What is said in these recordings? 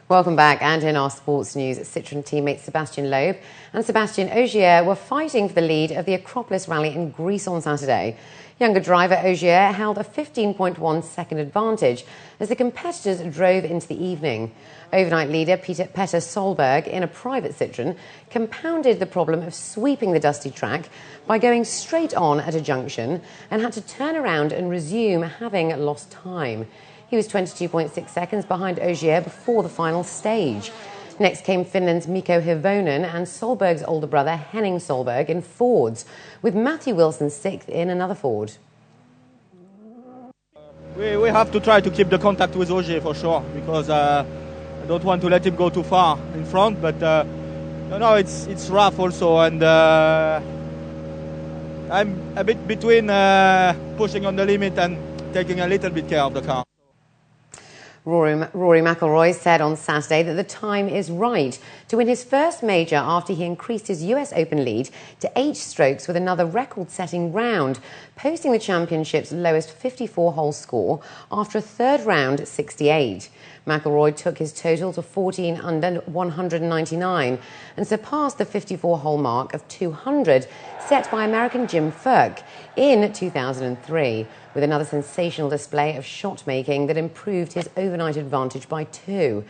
Welcome back, and in our sports news, Citroën teammates Sébastien Loeb and Sébastien Ogier were fighting for the lead of the Acropolis Rally in Greece on Saturday. Younger driver Ogier held a 15.1 second advantage as the competitors drove into the evening. Overnight leader Peter Solberg, in a private Citroën, compounded the problem of sweeping the dusty track by going straight on at a junction and had to turn around and resume, having lost time. He was 22.6 seconds behind Ogier before the final stage. Next came Finland's Mikko Hirvonen and Solberg's older brother Henning Solberg in Fords, with Matthew Wilson sixth in another Ford. We have to try to keep the contact with Ogier for sure, because I don't want to let him go too far in front, but it's rough also, and I'm a bit between pushing on the limit and taking a little bit care of the car. Rory McIlroy said on Saturday that the time is right to win his first major after he increased his US Open lead to 8 strokes with another record-setting round, posting the championship's lowest 54-hole score after a third round at 68. McIlroy took his total to 14 under 199 and surpassed the 54-hole mark of 200 set by American Jim Furyk in 2003, with another sensational display of shot-making that improved his overnight advantage by 2.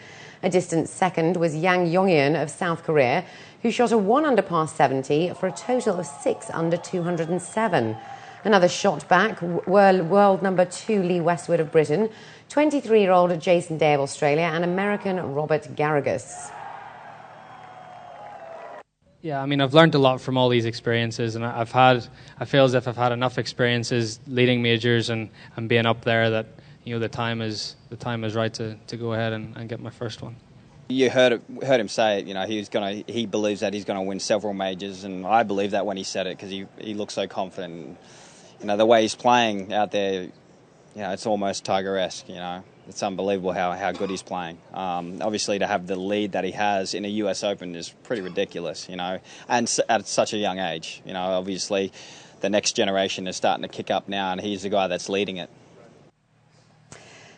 A distant second was Yang Yonghyun of South Korea, who shot a 1 under par 70 for a total of 6 under 207. Another shot back, world number 2 Lee Westwood of Britain, 23-year-old Jason Day of Australia, and American Robert Garrigus. Yeah, I mean, I've learned a lot from all these experiences, and I feel as if I've had enough experiences leading majors and being up there that, you know, the time is right to go ahead and get my first one. You heard him say it. You know, he believes that he's going to win several majors, and I believe that when he said it, because he looks so confident. You know, the way he's playing out there, you know, it's almost Tiger-esque. You know, it's unbelievable how good he's playing. Obviously, to have the lead that he has in a US Open is pretty ridiculous. You know, and at such a young age. You know, obviously, the next generation is starting to kick up now, and he's the guy that's leading it.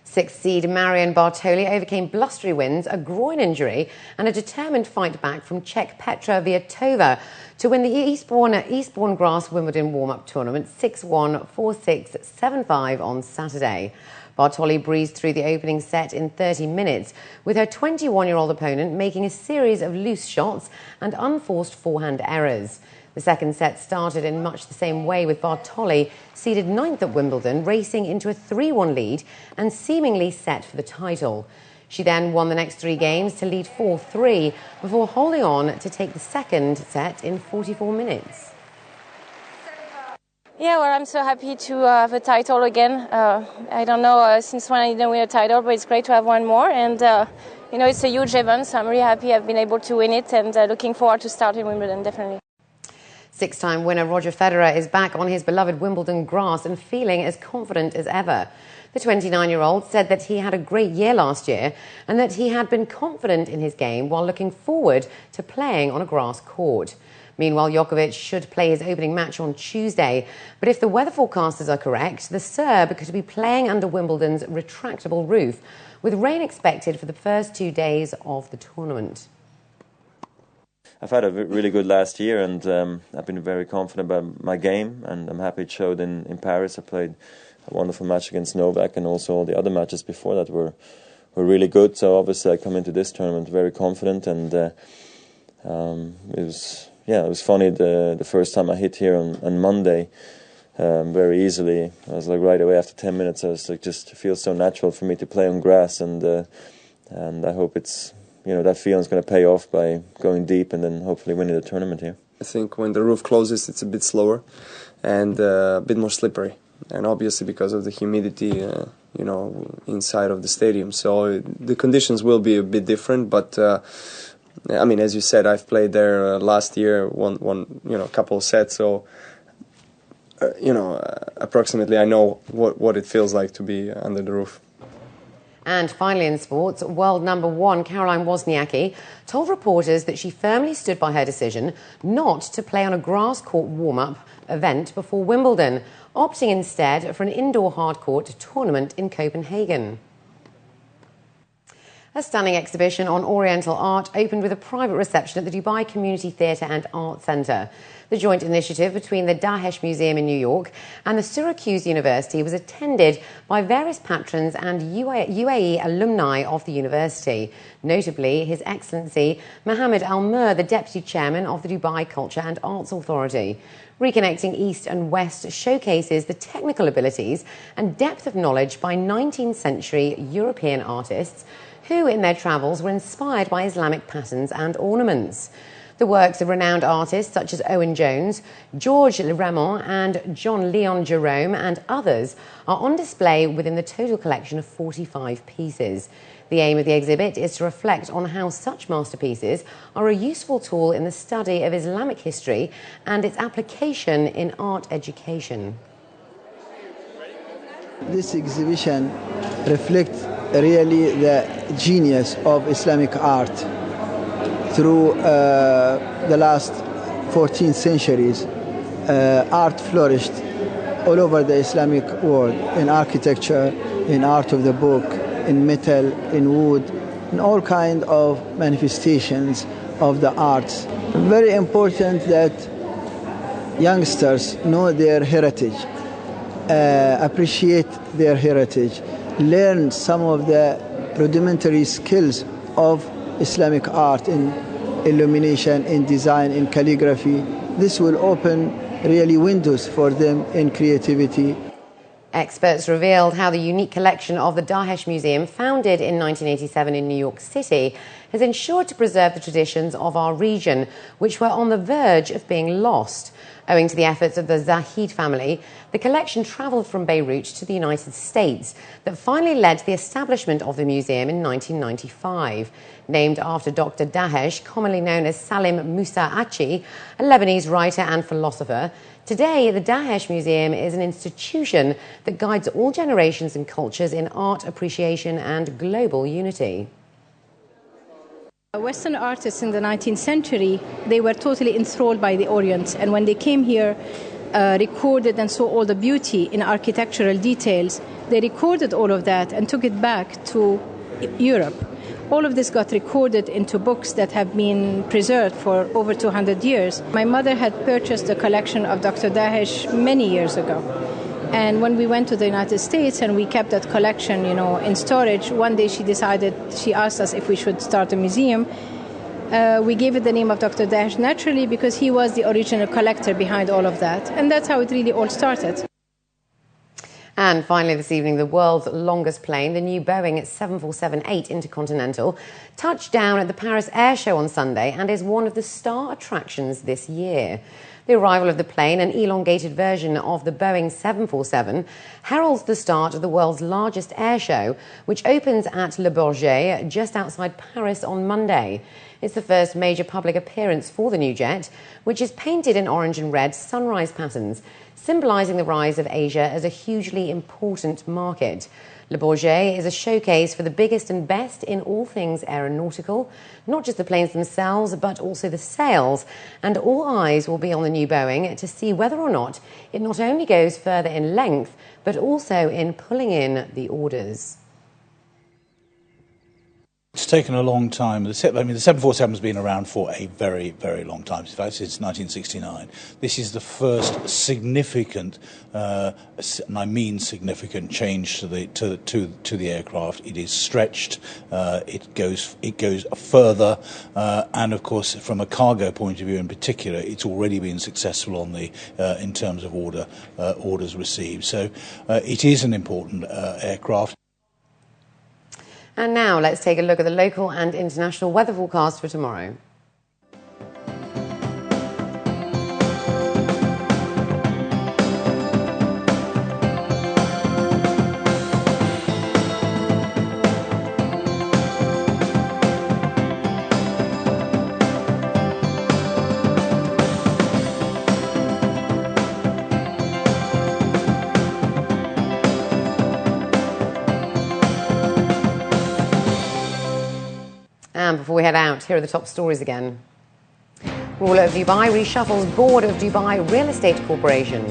6th seed Marion Bartoli overcame blustery winds, a groin injury and a determined fight back from Czech Petra Viatova to win the Eastbourne Grass Wimbledon warm-up tournament 6-1, 4-6, 7-5 on Saturday. Bartoli breezed through the opening set in 30 minutes, with her 21-year-old opponent making a series of loose shots and unforced forehand errors. The second set started in much the same way, with Bartoli seeded 9th at Wimbledon, racing into a 3-1 lead and seemingly set for the title. She then won the next 3 games to lead 4-3 before holding on to take the second set in 44 minutes. Yeah, well, I'm so happy to have a title again. I don't know since when I didn't win a title, but it's great to have one more. And, you know, it's a huge event, so I'm really happy I've been able to win it, and looking forward to starting Wimbledon, definitely. 6-time winner Roger Federer is back on his beloved Wimbledon grass and feeling as confident as ever. The 29-year-old said that he had a great year last year and that he had been confident in his game while looking forward to playing on a grass court. Meanwhile, Djokovic should play his opening match on Tuesday, but if the weather forecasters are correct, the Serb could be playing under Wimbledon's retractable roof, with rain expected for the first 2 days of the tournament. I've had a really good last year, and I've been very confident about my game, and I'm happy it showed in Paris. I played a wonderful match against Novak, and also all the other matches before that were really good. So obviously I come into this tournament very confident, and it was funny the first time I hit here on Monday very easily. I was like right away after 10 minutes. I was like, just feels so natural for me to play on grass, and I hope it's, you know, that feeling's going to pay off by going deep and then hopefully winning the tournament here. I think when the roof closes, it's a bit slower and a bit more slippery, and obviously because of the humidity, you know, inside of the stadium. So the conditions will be a bit different, but I mean, as you said, I've played there last year, one you know, a couple of sets, so you know, approximately I know what it feels like to be under the roof. And finally in sports, world number 1 Caroline Wozniacki told reporters that she firmly stood by her decision not to play on a grass court warm-up event before Wimbledon, opting instead for an indoor hard court tournament in Copenhagen. A stunning exhibition on Oriental art opened with a private reception at the Dubai Community Theatre and Art Centre. The joint initiative between the Dahesh Museum in New York and the Syracuse University was attended by various patrons and UAE alumni of the university, notably His Excellency Mohammed Al-Mer, the Deputy Chairman of the Dubai Culture and Arts Authority. Reconnecting East and West showcases the technical abilities and depth of knowledge by 19th century European artists who, in their travels, were inspired by Islamic patterns and ornaments. The works of renowned artists such as Owen Jones, Georges Raymond and John Leon Jerome and others are on display within the total collection of 45 pieces. The aim of the exhibit is to reflect on how such masterpieces are a useful tool in the study of Islamic history and its application in art education. This exhibition reflects really the genius of Islamic art. Through the last 14 centuries, art flourished all over the Islamic world, in architecture, in art of the book, in metal, in wood, in all kinds of manifestations of the arts. Very important that youngsters know their heritage, appreciate their heritage, learn some of the rudimentary skills of Islamic art in illumination, in design, in calligraphy. This will open really windows for them in creativity. Experts revealed how the unique collection of the Dahesh Museum, founded in 1987 in New York City, has ensured to preserve the traditions of our region, which were on the verge of being lost. Owing to the efforts of the Zahid family, the collection travelled from Beirut to the United States, that finally led to the establishment of the museum in 1995. Named after Dr. Dahesh, commonly known as Salim Musa Achi, a Lebanese writer and philosopher, today the Dahesh Museum is an institution that guides all generations and cultures in art appreciation and global unity. Western artists in the 19th century, they were totally enthralled by the Orient, and when they came here, recorded and saw all the beauty in architectural details, they recorded all of that and took it back to Europe. All of this got recorded into books that have been preserved for over 200 years. My mother had purchased a collection of Dr. Dahesh many years ago. And when we went to the United States and we kept that collection, in storage, one day she asked us if we should start a museum. We gave it the name of Dr. Dahesh naturally because he was the original collector behind all of that. And that's how it really all started. And finally this evening, the world's longest plane, the new Boeing 747-8 Intercontinental, touched down at the Paris Air Show on Sunday and is one of the star attractions this year. The arrival of the plane, an elongated version of the Boeing 747, heralds the start of the world's largest air show, which opens at Le Bourget, just outside Paris on Monday. It's the first major public appearance for the new jet, which is painted in orange and red sunrise patterns, symbolising the rise of Asia as a hugely important market. Le Bourget is a showcase for the biggest and best in all things aeronautical, not just the planes themselves, but also the sails. And all eyes will be on the new Boeing to see whether or not it not only goes further in length, but also in pulling in the orders. It's taken a long time. The 747 has been around for a very, very long time. In fact, since 1969. This is the first significant, and I mean significant, change to the aircraft. It is stretched. It goes further, and of course, from a cargo point of view in particular, it's already been successful on the in terms of orders received. So it is an important aircraft. And now let's take a look at the local and international weather forecast for tomorrow. And before we head out, here are the top stories again. Ruler of Dubai reshuffles board of Dubai Real Estate Corporation.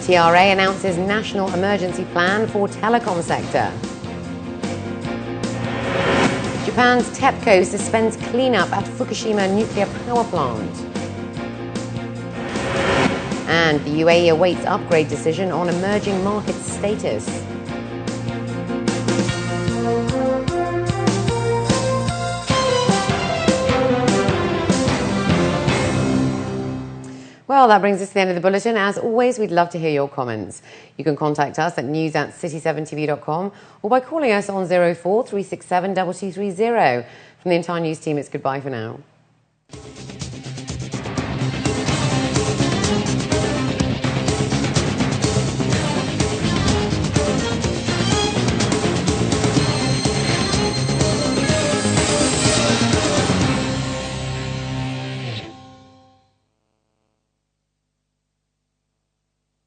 TRA announces national emergency plan for telecom sector. Japan's TEPCO suspends cleanup at Fukushima nuclear power plant. And the UAE awaits upgrade decision on emerging market status. Well, that brings us to the end of the bulletin. As always, we'd love to hear your comments. You can contact us at news@city7tv.com or by calling us on 04 367 2230. From the entire news team, it's goodbye for now.